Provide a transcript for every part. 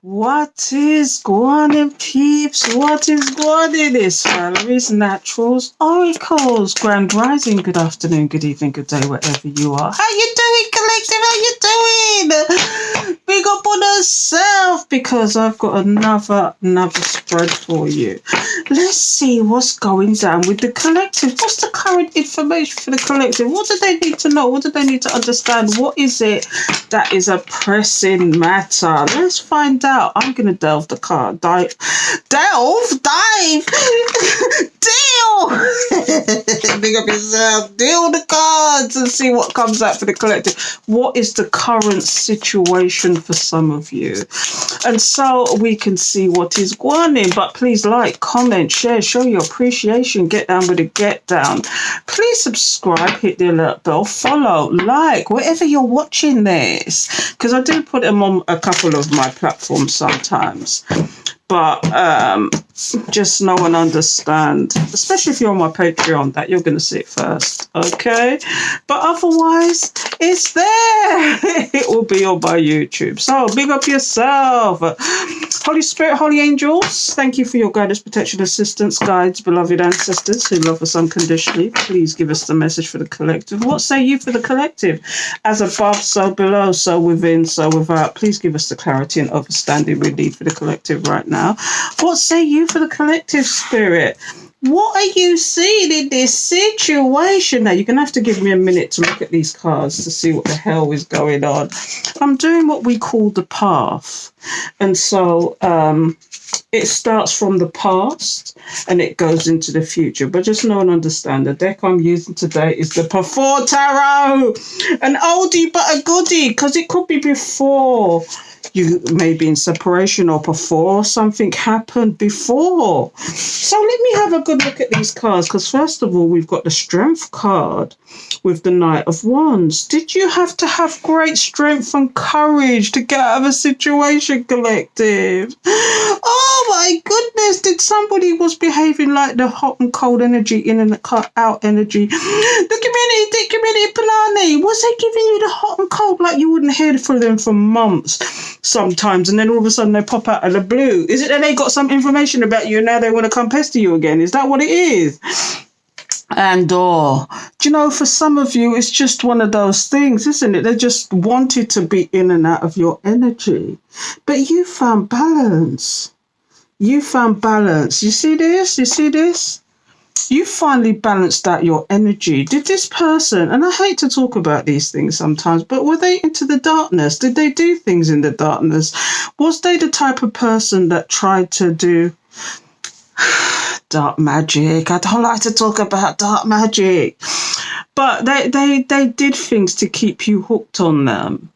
What is going on, peeps? What is going on? It's Valerie's Naturals Oracles. Grand Rising, good afternoon, good evening, good day, wherever you are. How you doing, collective? How you doing? Big up on yourself, because I've got another spread for you. Let's see what's going down with the collective. What's the current information for the collective? What do they need to know? What do they need to understand? What is it that is a pressing matter? Let's find out. I'm going to delve the card. Dive. Deal. Big up yourself. Deal the cards and see what comes out for the collective. What is the current situation for some of you? And so we can see what is going on. But please like, comment, share, show your appreciation. Get down with the get down. Please subscribe, hit the alert bell, follow, like, wherever you're watching this. Because I do put them on a couple of my platforms sometimes. But just know and understand, especially if you're on my Patreon, that you're going to see it first, okay? But otherwise, it's there. It will be on my YouTube. So big up yourself. Holy Spirit, Holy Angels, thank you for your guidance, protection, assistance, guides, beloved ancestors who love us unconditionally. Please give us the message for the collective. What say you for the collective? As above, so below, so within, so without. Please give us the clarity and understanding we need for the collective right now. What say you for the collective, spirit? What are you seeing in this situation? Now, you're going to have to give me a minute to look at these cards to see what the hell is going on. I'm doing what we call the path. And so it starts from the past and it goes into the future. But just know and understand, the deck I'm using today is the Before Tarot. An oldie but a goodie, because it could be before you may be in separation or before something happened before. So let me have a good look at these cards, because first of all, we've got the Strength card with the Knight of Wands. Did you have to have great strength and courage to get out of a situation, collective? Oh my goodness, did somebody was behaving like the hot and cold energy, in and out energy? The community, Polani, was they giving you the hot and cold like you wouldn't hear from them for months sometimes, and then all of a sudden they pop out of the blue? Is it that they got some information about you and now they want to come pester you again? Is that what it is? And do you know, for some of you, it's just one of those things, isn't it? They just wanted to be in and out of your energy. But you found balance. You found balance. You see this? You see this? You finally balanced out your energy. Did this person, and I hate to talk about these things sometimes, but were they into the darkness? Did they do things in the darkness? Was they the type of person that tried to do dark magic? I don't like to talk about dark magic. But they did things to keep you hooked on them.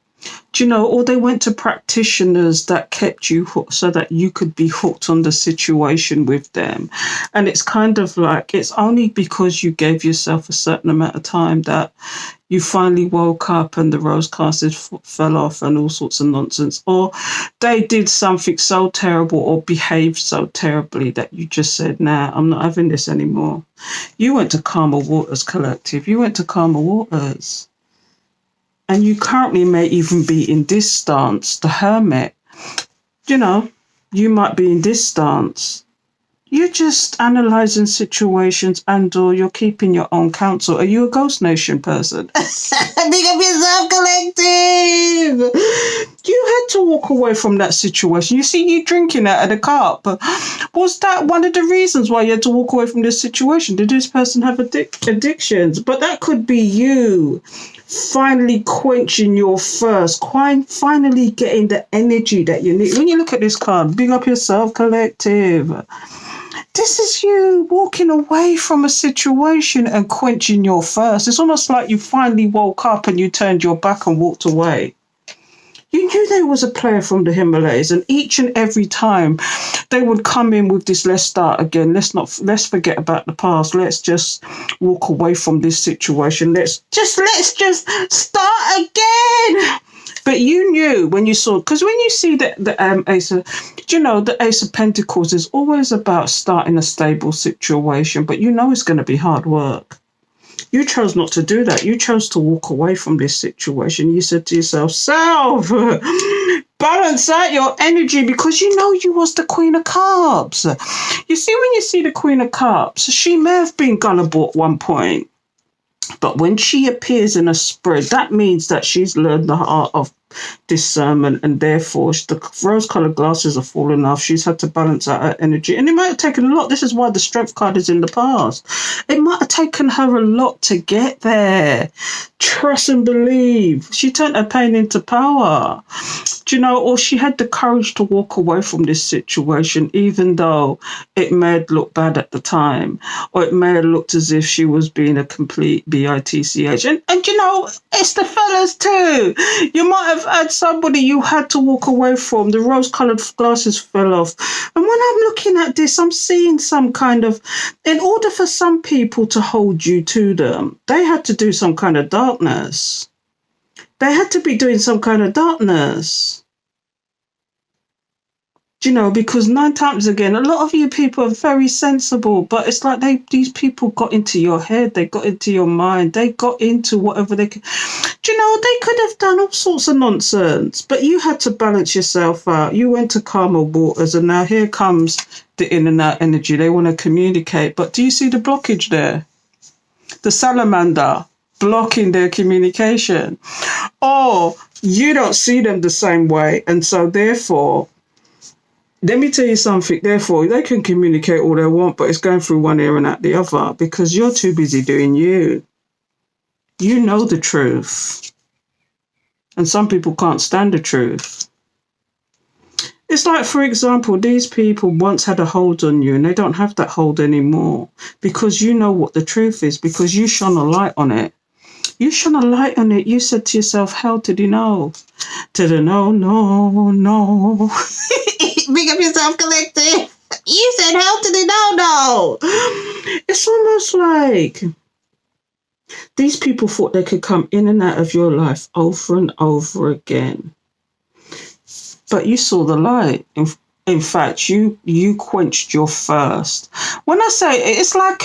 Do you know, or they went to practitioners that kept you hooked so that you could be hooked on the situation with them. And it's kind of like, it's only because you gave yourself a certain amount of time that you finally woke up and the rose castles fell off and all sorts of nonsense. Or they did something so terrible or behaved so terribly that you just said, nah, I'm not having this anymore. You went to Calmer Waters, collective. You went to Calmer Waters. And you currently may even be in this stance, the Hermit. You know, you might be in this stance. You're just analysing situations and or you're keeping your own counsel. Are you a Ghost Nation person? Big up yourself, collective! You had to walk away from that situation. You see you drinking out of the cup. Was that one of the reasons why you had to walk away from this situation? Did this person have addictions? But that could be you finally quenching your thirst, finally getting the energy that you need. When you look at this card, big up yourself, collective. This is you walking away from a situation and quenching your thirst. It's almost like you finally woke up and you turned your back and walked away. You knew there was a player from the Himalayas, and each and every time they would come in with this, let's start again. Let's forget about the past. Let's just walk away from this situation. Let's just start again. But you knew when you saw, because when you see the Ace of, you know, the Ace of Pentacles is always about starting a stable situation, but you know it's going to be hard work. You chose not to do that. You chose to walk away from this situation. You said to yourself, balance out your energy because you know you was the Queen of Cups. You see, when you see the Queen of Cups, she may have been gullible at one point, but when she appears in a spread, that means that she's learned the art of discernment, and therefore the rose-colored glasses are falling off. She's had to balance out her energy, and it might have taken a lot. This is why the Strength card is in the past. It might have taken her a lot to get there. Trust and believe. She turned her pain into power. Do you know, or she had the courage to walk away from this situation, even though it may have looked bad at the time, or it may have looked as if she was being a complete bitch. And you know, it's the fellas too. You might have had somebody you had to walk away from. The rose-colored glasses fell off. And when I'm looking at this, I'm seeing some kind of, in order for some people to hold you to them, they had to do some kind of darkness. They had to be doing some kind of darkness. You know, because 9 times again, a lot of you people are very sensible, but it's like these people got into your head, they got into your mind, they got into whatever they could. Do you know, they could have done all sorts of nonsense, but you had to balance yourself out. You went to calmer waters, and now here comes the in and out energy. They want to communicate, but do you see the blockage there? The salamander blocking their communication. Or you don't see them the same way, and so therefore, let me tell you something. Therefore, they can communicate all they want, but it's going through one ear and out the other because you're too busy doing you. You know the truth. And some people can't stand the truth. It's like, for example, these people once had a hold on you and they don't have that hold anymore because you know what the truth is, because you shone a light on it. You shone a light on it. You said to yourself, how did he know? Did he know? No. Big up yourself, collective. You said, how did he know? No. It's almost like these people thought they could come in and out of your life over and over again. But you saw the light. In fact, you quenched your thirst. When I say it's like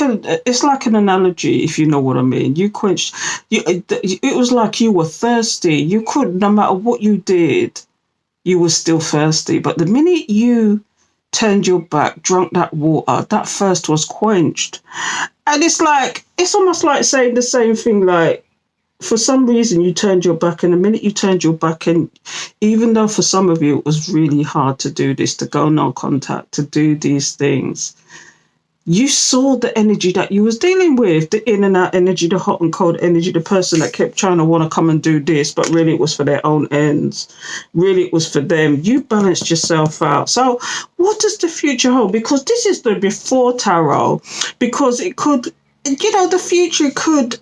an analogy, if you know what I mean. You quenched. It was like you were thirsty. You could, no matter what you did, you were still thirsty. But the minute you turned your back, drank that water, that thirst was quenched. And it's almost like saying the same thing. Like, for some reason you turned your back, and the minute you turned your back, and even though for some of you it was really hard to do this, to go no contact, to do these things, you saw the energy that you was dealing with, the in and out energy, the hot and cold energy, the person that kept trying to want to come and do this, but really it was for their own ends. Really it was for them. You balanced yourself out. So what does the future hold? Because this is the before tarot, because it could, the future could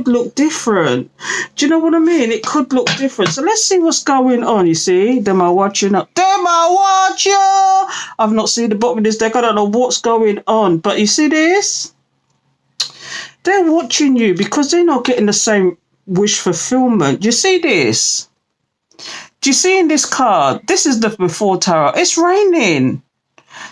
look different. Do you know what I mean? It could look different. So let's see what's going on. You see, them are watching up. Them are watching. I've not seen the bottom of this deck. I don't know what's going on. But you see this? They're watching you because they're not getting the same wish fulfillment. You see this? Do you see in this card? This is the before tarot. It's raining.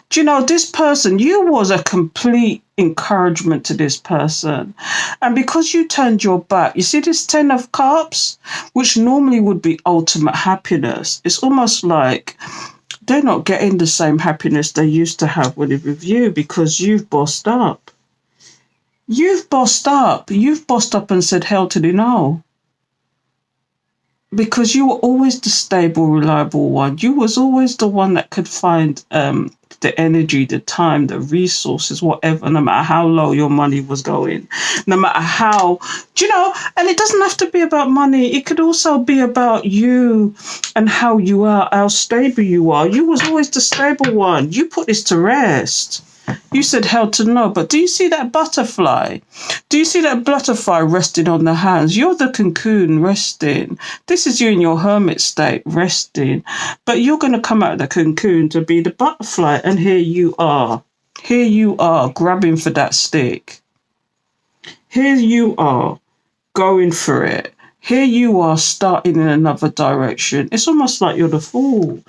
Do you know, this person, you was a complete encouragement to this person. And because you turned your back, you see this 10 of cups, which normally would be ultimate happiness. It's almost like they're not getting the same happiness they used to have when they're with you because you've bossed up. You've bossed up. You've bossed up and said, hell to the no. Because you were always the stable, reliable one. You was always the one that could find the energy, the time, the resources, whatever, no matter how low your money was going, no matter how, and it doesn't have to be about money. It could also be about you and how you are, how stable you are. You was always the stable one. You put this to rest. You said hell to no, but do you see that butterfly? Do you see that butterfly resting on the hands? You're the cocoon resting. This is you in your hermit state resting, but you're going to come out of the cocoon to be the butterfly, and here you are. Here you are grabbing for that stick. Here you are going for it. Here you are starting in another direction. It's almost like you're the fool.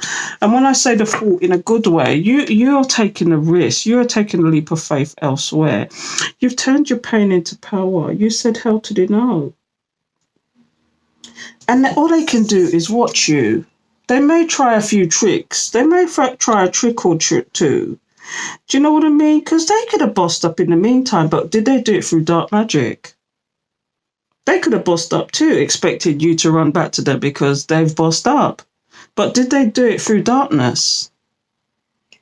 And when I say the fool in a good way, you're taking a risk. You're taking a leap of faith elsewhere. You've turned your pain into power. You said hell to the no. And all they can do is watch you. They may try a few tricks. They may try a trick or two. Do you know what I mean? Because they could have bossed up in the meantime, but did they do it through dark magic? They could have bossed up too, expecting you to run back to them because they've bossed up. But did they do it through darkness?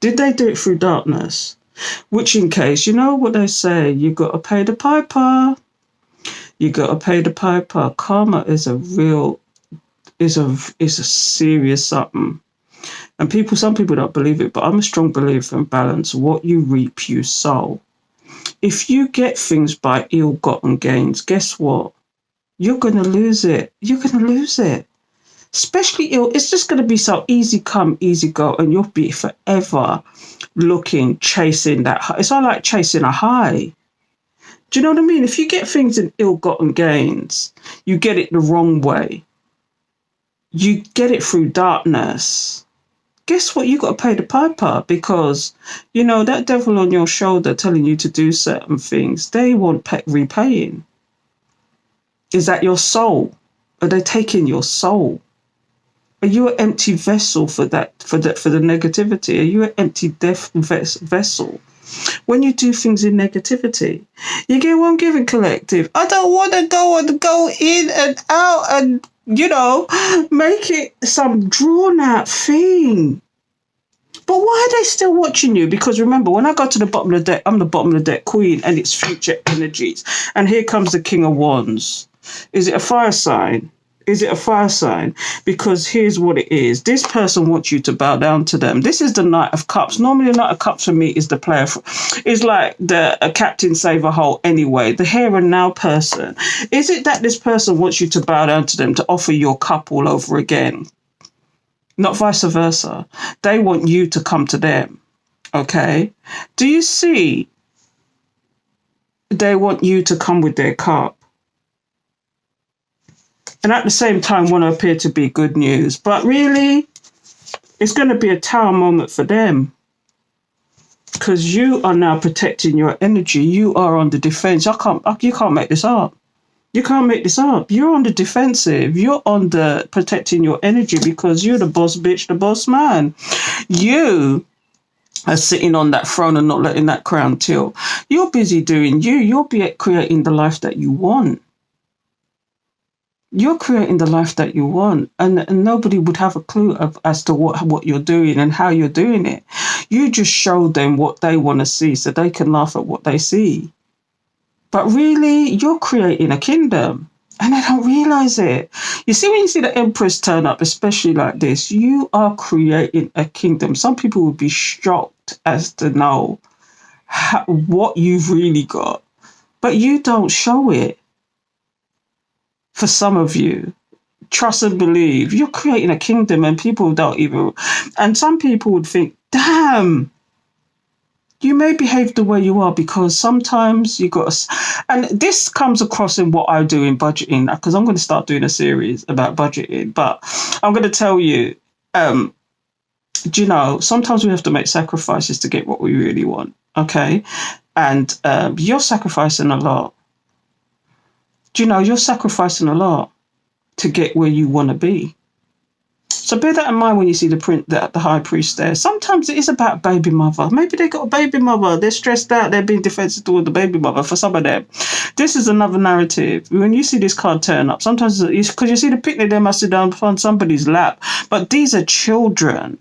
Did they do it through darkness? Which, in case, you know what they say, you got to pay the piper. You got to pay the piper. Karma is a real, is a serious something. And some people don't believe it, but I'm a strong believer in balance. What you reap, you sow. If you get things by ill-gotten gains, guess what? You're going to lose it. You're going to lose it. Especially it's just going to be so easy come, easy go, and you'll be forever chasing that high. It's all like chasing a high. Do you know what I mean? If you get things in ill-gotten gains, you get it the wrong way. You get it through darkness. Guess what? You got to pay the piper because, that devil on your shoulder telling you to do certain things, they want repaying. Is that your soul? Are they taking your soul? Are you an empty vessel for the negativity? Are you an empty vessel? When you do things in negativity, you get one giving collective. I don't want to go in and out and, make it some drawn out thing. But why are they still watching you? Because remember, when I go to the bottom of the deck, I'm the bottom of the deck queen and it's future energies. And here comes the King of Wands. Is it a fire sign? Is it a fire sign? Because here's what it is. This person wants you to bow down to them. This is the Knight of Cups. Normally, the Knight of Cups for me is the player. Is like a captain save a hole anyway. The here and now person. Is it that this person wants you to bow down to them to offer your cup all over again? Not vice versa. They want you to come to them. Okay? Do you see? They want you to come with their cup. And at the same time want to appear to be good news. But really, it's going to be a tower moment for them. Because you are now protecting your energy. You are on the defense. You can't make this up. You can't make this up. You're on the defensive. You're on the protecting your energy because you're the boss bitch, the boss man. You are sitting on that throne and not letting that crown tilt. You're busy doing you. You'll be creating the life that you want. You're creating the life that you want, and nobody would have a clue as to what you're doing and how you're doing it. You just show them what they want to see so they can laugh at what they see. But really, you're creating a kingdom, and they don't realize it. You see, when you see the Empress turn up, especially like this, you are creating a kingdom. Some people would be shocked as to know what you've really got, but you don't show it. For some of you, trust and believe, you're creating a kingdom and people don't even, and some people would think, damn, you may behave the way you are because sometimes you got to, and this comes across in what I do in budgeting, because I'm going to start doing a series about budgeting, but I'm going to tell you, sometimes we have to make sacrifices to get what we really want, okay? And you're sacrificing a lot. You're sacrificing a lot to get where you want to be. So bear that in mind when you see the high priest there. Sometimes it is about baby mother. Maybe they got a baby mother. They're stressed out. They're being defensive toward the baby mother for some of them. This is another narrative. When you see this card turn up, sometimes because you see the picnic, they must sit down on somebody's lap. But these are children,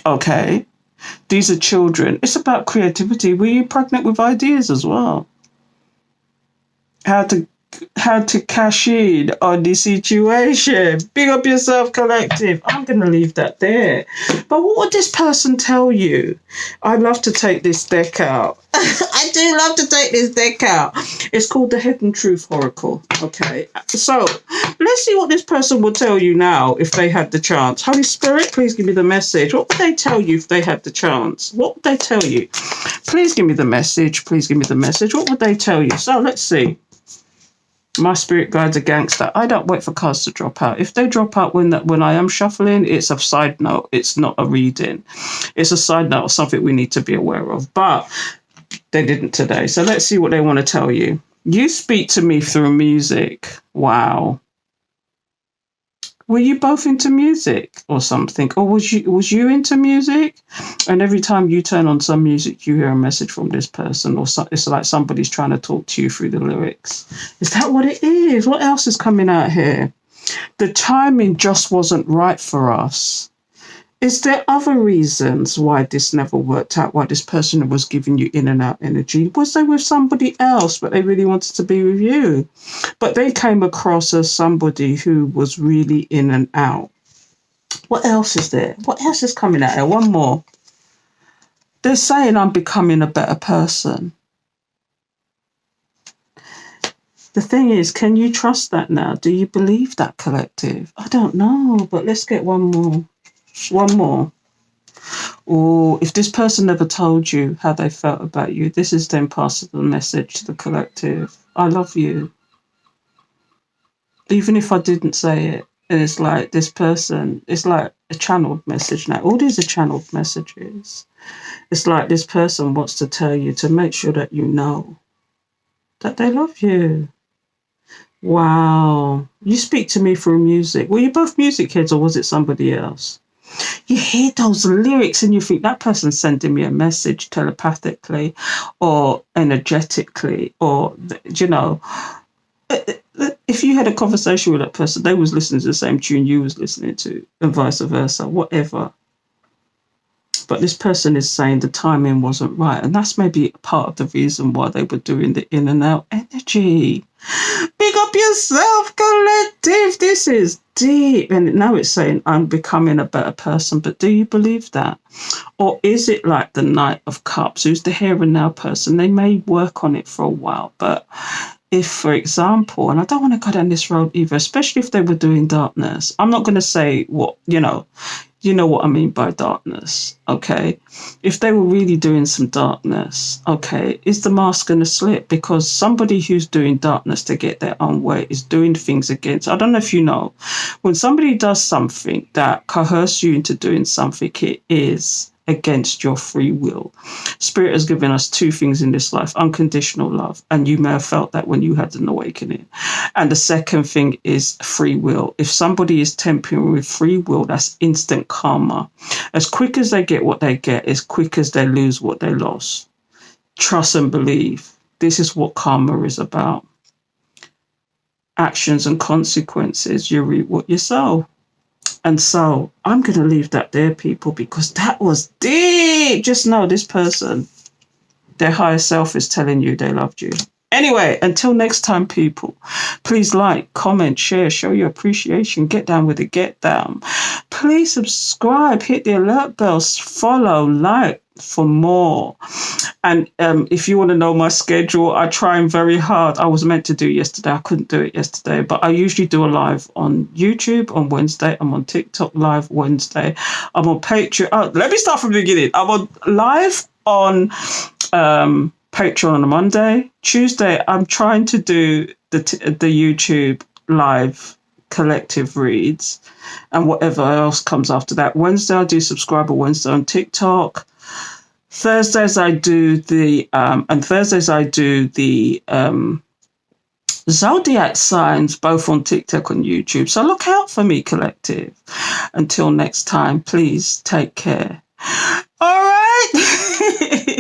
okay? These are children. It's about creativity. Were you pregnant with ideas as well? How to cash in on the situation. Big up yourself, collective. I'm going to leave that there. But what would this person tell you? I love to take this deck out. I do love to take this deck out. It's called the Hidden Truth Oracle. Okay. So let's see what this person will tell you now if they had the chance. Holy Spirit, please give me the message. What would they tell you if they had the chance? What would they tell you? Please give me the message. Please give me the message. What would they tell you? So let's see. My spirit guides are gangster. I don't wait for cards to drop out. If they drop out when I am shuffling, it's a side note. It's not a reading. It's a side note of something we need to be aware of. But they didn't today. So let's see what they want to tell you. You speak to me through music. Wow. Were you both into music or something? Or was you into music? And every time you turn on some music, you hear a message from this person, or it's like somebody's trying to talk to you through the lyrics. Is that what it is? What else is coming out here? The timing just wasn't right for us. Is there other reasons why this never worked out? Why this person was giving you in and out energy? Was they with somebody else, but they really wanted to be with you? But they came across as somebody who was really in and out. What else is there? What else is coming out here? One more. They're saying I'm becoming a better person. The thing is, can you trust that now? Do you believe that, collective? I don't know, but let's get one more. One more. Or if this person never told you how they felt about you, this is then passing the message to the collective. I love you. Even if I didn't say it. And it's like this person, it's like a channeled message now. All these are channeled messages. It's like this person wants to tell you to make sure that you know that they love you. Wow. You speak to me through music. Were you both music heads or was it somebody else? You hear those lyrics and you think that person's sending me a message telepathically or energetically, or, you know, if you had a conversation with that person, they was listening to the same tune you was listening to, and vice versa, whatever. But this person is saying the timing wasn't right. And that's maybe part of the reason why they were doing the in and out energy. Big up yourself, collective. This is deep. And now it's saying I'm becoming a better person. But do you believe that? Or is it like the Knight of Cups, who's the here and now person? They may work on it for a while. But if, for example, and I don't want to go down this road either, especially if they were doing darkness. I'm not going to say what, you know what I mean by darkness, okay? If they were really doing some darkness, okay, is the mask going to slip? Because somebody who's doing darkness to get their own way is doing things against, I don't know if you know, when somebody does something that coerces you into doing something, it is against your free will. Spirit has given us two things in this life: unconditional love, and you may have felt that when you had an awakening. And the second thing is free will. If somebody is tempering with free will, that's instant karma. As quick as they get what they get, as quick as they lose what they lost. Trust and believe. This is what karma is about. Actions and consequences. You reap what you sow. And so I'm going to leave that there, people, because that was deep. Just know this person, their higher self is telling you they loved you. Anyway, until next time, people, please like, comment, share, show your appreciation, get down with it, get down. Please subscribe, hit the alert bells, follow, like for more. And if you want to know my schedule, I try very hard. I was meant to do it yesterday. I couldn't do it yesterday, but I usually do a live on YouTube on Wednesday. I'm on TikTok live Wednesday. I'm on Patreon. Oh, let me start from the beginning. I'm on live on Patreon on a Monday. Tuesday, I'm trying to do the YouTube live collective reads and whatever else comes after that. Wednesday, I do Subscriber Wednesday on TikTok. Thursdays I do the zodiac signs, both on TikTok and YouTube. So look out for me, collective. Until next time, please take care. All right.